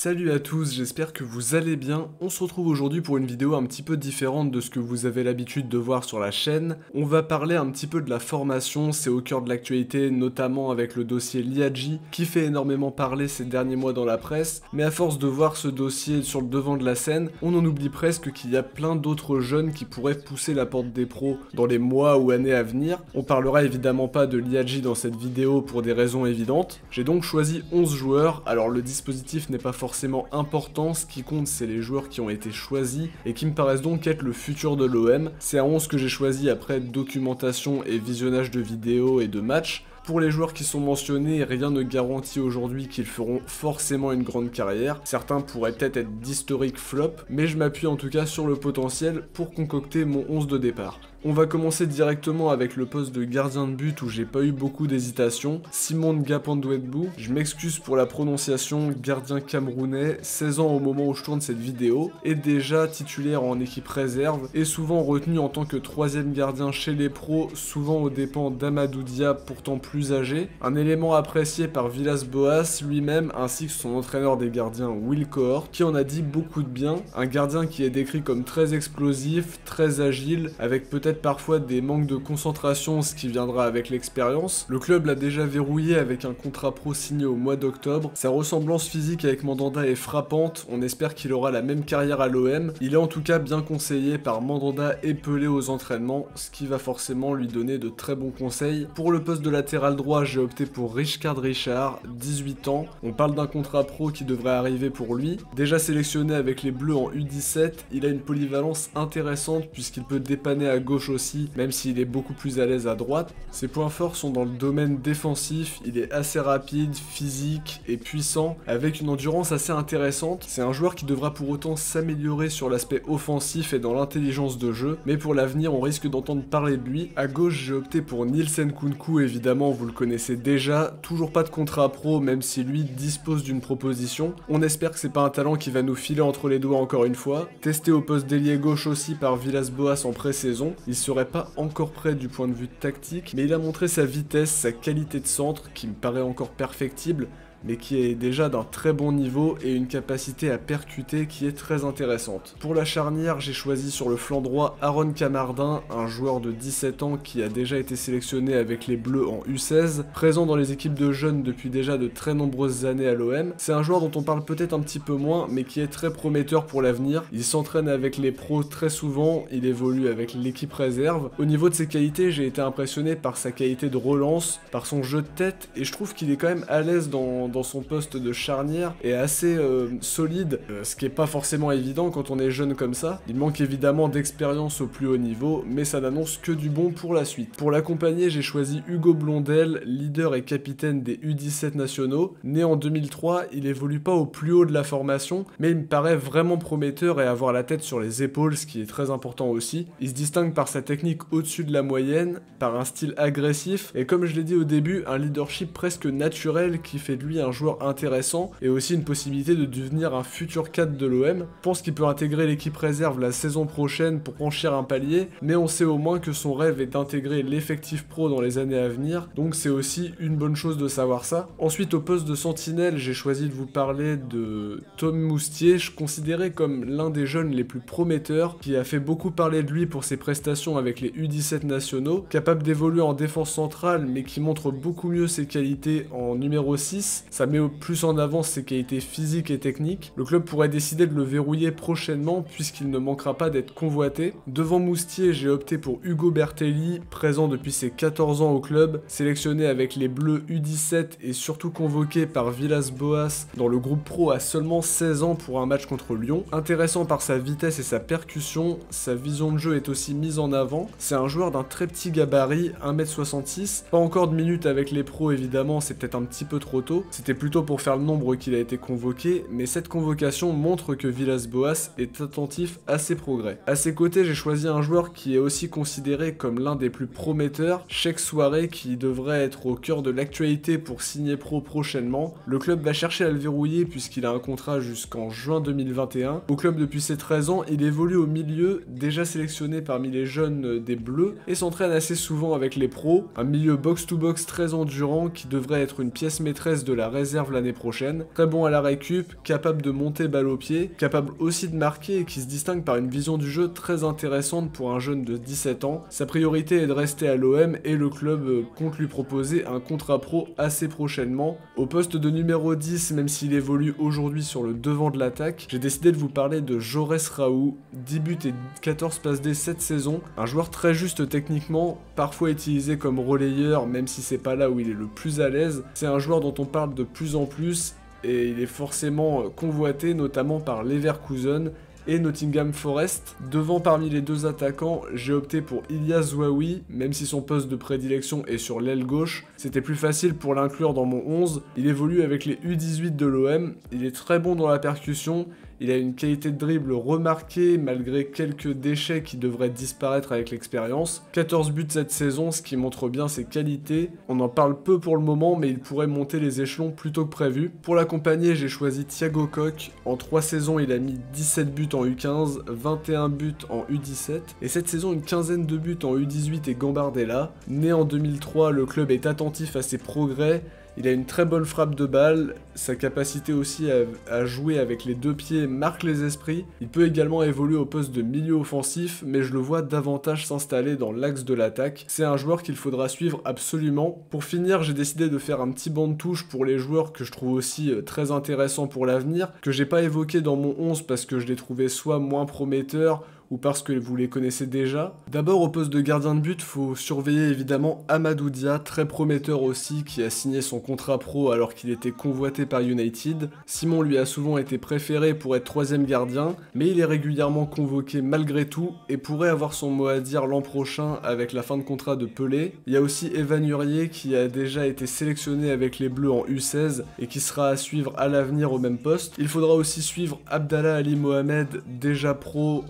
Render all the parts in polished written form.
Salut à tous, j'espère que vous allez bien. On se retrouve aujourd'hui pour une vidéo un petit peu différente de ce que vous avez l'habitude de voir sur la chaîne. On va parler un petit peu de la formation, c'est au cœur de l'actualité, notamment avec le dossier Liadji, qui fait énormément parler ces derniers mois dans la presse. Mais à force de voir ce dossier sur le devant de la scène, on en oublie presque qu'il y a plein d'autres jeunes qui pourraient pousser la porte des pros dans les mois ou années à venir. On parlera évidemment pas de Liadji dans cette vidéo pour des raisons évidentes. J'ai donc choisi 11 joueurs, alors le dispositif n'est pas forcément important, ce qui compte c'est les joueurs qui ont été choisis et qui me paraissent donc être le futur de l'OM. C'est un 11 que j'ai choisi après documentation et visionnage de vidéos et de matchs. Pour les joueurs qui sont mentionnés, rien ne garantit aujourd'hui qu'ils feront forcément une grande carrière. Certains pourraient peut-être être d'historiques flops, mais je m'appuie en tout cas sur le potentiel pour concocter mon 11 de départ. On va commencer directement avec le poste de gardien de but où j'ai pas eu beaucoup d'hésitation. Simon Ngapandouetbou, je m'excuse pour la prononciation, gardien camerounais, 16 ans au moment où je tourne cette vidéo, est déjà titulaire en équipe réserve et souvent retenu en tant que troisième gardien chez les pros, souvent aux dépens d'Amadou Dia, pourtant plus âgé. Un élément apprécié par Villas-Boas lui-même ainsi que son entraîneur des gardiens Will Cohort, qui en a dit beaucoup de bien. Un gardien qui est décrit comme très explosif, très agile, avec peut-être parfois des manques de concentration, ce qui viendra avec l'expérience. Le club l'a déjà verrouillé avec un contrat pro signé au mois d'octobre. Sa ressemblance physique avec Mandanda est frappante, on espère qu'il aura la même carrière à l'OM. Il est en tout cas bien conseillé par Mandanda et Pelé aux entraînements, ce qui va forcément lui donner de très bons conseils. Pour le poste de latéral droit, j'ai opté pour Richard Richard, 18 ans. On parle d'un contrat pro qui devrait arriver pour lui. Déjà sélectionné avec les Bleus en U17, il a une polyvalence intéressante puisqu'il peut dépanner à gauche aussi, même s'il est beaucoup plus à l'aise à droite. Ses points forts sont dans le domaine défensif, il est assez rapide, physique et puissant, avec une endurance assez intéressante. C'est un joueur qui devra pour autant s'améliorer sur l'aspect offensif et dans l'intelligence de jeu, mais pour l'avenir on risque d'entendre parler de lui. À gauche j'ai opté pour Nielsen Kounkou, évidemment vous le connaissez déjà, toujours pas de contrat pro même si lui dispose d'une proposition. On espère que c'est pas un talent qui va nous filer entre les doigts encore une fois. Testé au poste d'ailier gauche aussi par Villas-Boas en pré-saison, il serait pas encore prêt du point de vue tactique, mais il a montré sa vitesse, sa qualité de centre qui me paraît encore perfectible, mais qui est déjà d'un très bon niveau et une capacité à percuter qui est très intéressante. Pour la charnière, j'ai choisi sur le flanc droit Aaron Camardin, un joueur de 17 ans qui a déjà été sélectionné avec les Bleus en U16, présent dans les équipes de jeunes depuis déjà de très nombreuses années à l'OM. C'est un joueur dont on parle peut-être un petit peu moins, mais qui est très prometteur pour l'avenir. Il s'entraîne avec les pros très souvent, il évolue avec l'équipe réserve. Au niveau de ses qualités, j'ai été impressionné par sa qualité de relance, par son jeu de tête, et je trouve qu'il est quand même à l'aise dans son poste de charnière et assez solide, ce qui est pas forcément évident quand on est jeune comme ça. Il manque évidemment d'expérience au plus haut niveau, mais ça n'annonce que du bon pour la suite. Pour l'accompagner, j'ai choisi Hugo Blondel, leader et capitaine des U17 nationaux. Né en 2003, il évolue pas au plus haut de la formation, mais il me paraît vraiment prometteur et avoir la tête sur les épaules, ce qui est très important aussi. Il se distingue par sa technique au-dessus de la moyenne, par un style agressif, et comme je l'ai dit au début, un leadership presque naturel qui fait de lui un joueur intéressant et aussi une possibilité de devenir un futur cadre de l'OM. Je pense qu'il peut intégrer l'équipe réserve la saison prochaine pour franchir un palier, mais on sait au moins que son rêve est d'intégrer l'effectif pro dans les années à venir, donc c'est aussi une bonne chose de savoir ça. Ensuite au poste de sentinelle, j'ai choisi de vous parler de Tom Moustier, je considérais comme l'un des jeunes les plus prometteurs, qui a fait beaucoup parler de lui pour ses prestations avec les U17 nationaux, capable d'évoluer en défense centrale mais qui montre beaucoup mieux ses qualités en numéro 6. Ça met au plus en avant ses qualités physiques et techniques. Le club pourrait décider de le verrouiller prochainement puisqu'il ne manquera pas d'être convoité. Devant Moustier, j'ai opté pour Hugo Bertelli, présent depuis ses 14 ans au club, sélectionné avec les Bleus U17 et surtout convoqué par Villas-Boas dans le groupe pro à seulement 16 ans pour un match contre Lyon. Intéressant par sa vitesse et sa percussion, sa vision de jeu est aussi mise en avant. C'est un joueur d'un très petit gabarit, 1m66, pas encore de minutes avec les pros évidemment, c'est peut-être un petit peu trop tôt. C'était plutôt pour faire le nombre qu'il a été convoqué, mais cette convocation montre que Villas-Boas est attentif à ses progrès. À ses côtés, j'ai choisi un joueur qui est aussi considéré comme l'un des plus prometteurs, Cheikh Souaré, qui devrait être au cœur de l'actualité pour signer pro prochainement. Le club va chercher à le verrouiller puisqu'il a un contrat jusqu'en juin 2021. Au club depuis ses 13 ans, il évolue au milieu, déjà sélectionné parmi les jeunes des Bleus, et s'entraîne assez souvent avec les pros. Un milieu box-to-box très endurant qui devrait être une pièce maîtresse de la la réserve l'année prochaine. Très bon à la récup, capable de monter balle au pied, capable aussi de marquer et qui se distingue par une vision du jeu très intéressante pour un jeune de 17 ans. Sa priorité est de rester à l'OM et le club compte lui proposer un contrat pro assez prochainement. Au poste de numéro 10, même s'il évolue aujourd'hui sur le devant de l'attaque, j'ai décidé de vous parler de Jaurès Raoult, 10 buts et 14 passes D cette saison, un joueur très juste techniquement, parfois utilisé comme relayeur même si c'est pas là où il est le plus à l'aise. C'est un joueur dont on parle de plus en plus et il est forcément convoité notamment par Leverkusen et Nottingham Forest. Devant parmi les deux attaquants, j'ai opté pour Ilyas Zouaoui, même si son poste de prédilection est sur l'aile gauche. C'était plus facile pour l'inclure dans mon 11. Il évolue avec les U18 de l'OM, il est très bon dans la percussion, il a une qualité de dribble remarquée malgré quelques déchets qui devraient disparaître avec l'expérience. 14 buts cette saison, ce qui montre bien ses qualités. On en parle peu pour le moment, mais il pourrait monter les échelons plus tôt que prévu. Pour l'accompagner, j'ai choisi Thiago Coque. En 3 saisons, il a mis 17 buts en U15, 21 buts en U17, et cette saison une quinzaine de buts en U18 et Gambardella. Né en 2003, le club est attentif à ses progrès. Il a une très bonne frappe de balle, sa capacité aussi à jouer avec les deux pieds marque les esprits. Il peut également évoluer au poste de milieu offensif, mais je le vois davantage s'installer dans l'axe de l'attaque. C'est un joueur qu'il faudra suivre absolument. Pour finir, j'ai décidé de faire un petit banc de touche pour les joueurs que je trouve aussi très intéressants pour l'avenir, que j'ai pas évoqué dans mon 11 parce que je les trouvais soit moins prometteurs, ou parce que vous les connaissez déjà. D'abord au poste de gardien de but, faut surveiller évidemment Amadou Dia, très prometteur aussi, qui a signé son contrat pro alors qu'il était convoité par United. Simon lui a souvent été préféré pour être troisième gardien, mais il est régulièrement convoqué malgré tout et pourrait avoir son mot à dire l'an prochain avec la fin de contrat de Pelé. Il y a aussi Evan Hurier qui a déjà été sélectionné avec les Bleus en U16 et qui sera à suivre à l'avenir au même poste. Il faudra aussi suivre Abdallah Ali Mohamed, déjà pro,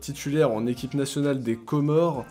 titulaire en équipe nationale des Comores,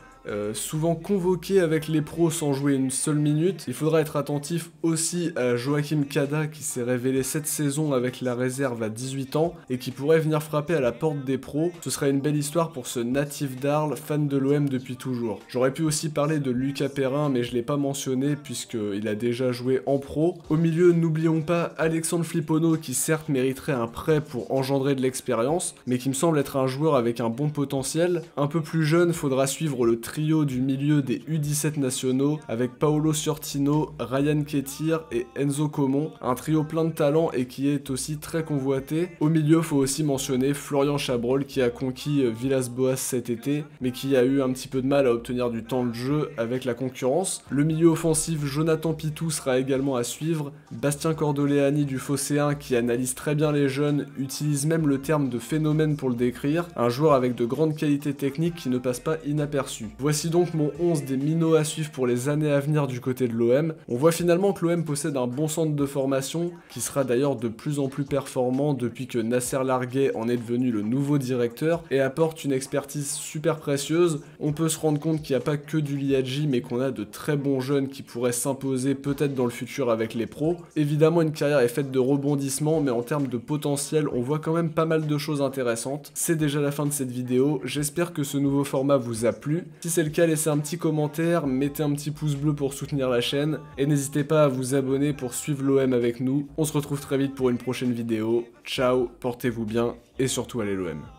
souvent convoqué avec les pros sans jouer une seule minute. Il faudra être attentif aussi à Joachim Kada qui s'est révélé cette saison avec la réserve à 18 ans et qui pourrait venir frapper à la porte des pros. Ce serait une belle histoire pour ce natif d'Arles, fan de l'OM depuis toujours. J'aurais pu aussi parler de Lucas Perrin mais je l'ai pas mentionné puisqu'il a déjà joué en pro. Au milieu, n'oublions pas Alexandre Flipono qui certes mériterait un prêt pour engendrer de l'expérience mais qui me semble être un joueur avec un bon potentiel. Un peu plus jeune, faudra suivre le trio du milieu des U17 nationaux avec Paolo Sortino, Ryan Ketir et Enzo Comon, un trio plein de talent et qui est aussi très convoité. Au milieu, faut aussi mentionner Florian Chabrol qui a conquis Villas-Boas cet été, mais qui a eu un petit peu de mal à obtenir du temps de jeu avec la concurrence. Le milieu offensif, Jonathan Pitou sera également à suivre. Bastien Cordoleani du Phocéen qui analyse très bien les jeunes, utilise même le terme de phénomène pour le décrire, un joueur avec de grandes qualités techniques qui ne passe pas inaperçu. Voici donc mon 11 des minots à suivre pour les années à venir du côté de l'OM. On voit finalement que l'OM possède un bon centre de formation, qui sera d'ailleurs de plus en plus performant depuis que Nasser Larguet en est devenu le nouveau directeur, et apporte une expertise super précieuse. On peut se rendre compte qu'il n'y a pas que du Liadji, mais qu'on a de très bons jeunes qui pourraient s'imposer peut-être dans le futur avec les pros. Évidemment, une carrière est faite de rebondissements, mais en termes de potentiel, on voit quand même pas mal de choses intéressantes. C'est déjà la fin de cette vidéo, j'espère que ce nouveau format vous a plu. Si c'est le cas, laissez un petit commentaire, mettez un petit pouce bleu pour soutenir la chaîne, et n'hésitez pas à vous abonner pour suivre l'OM avec nous. On se retrouve très vite pour une prochaine vidéo. Ciao, portez-vous bien, et surtout allez l'OM.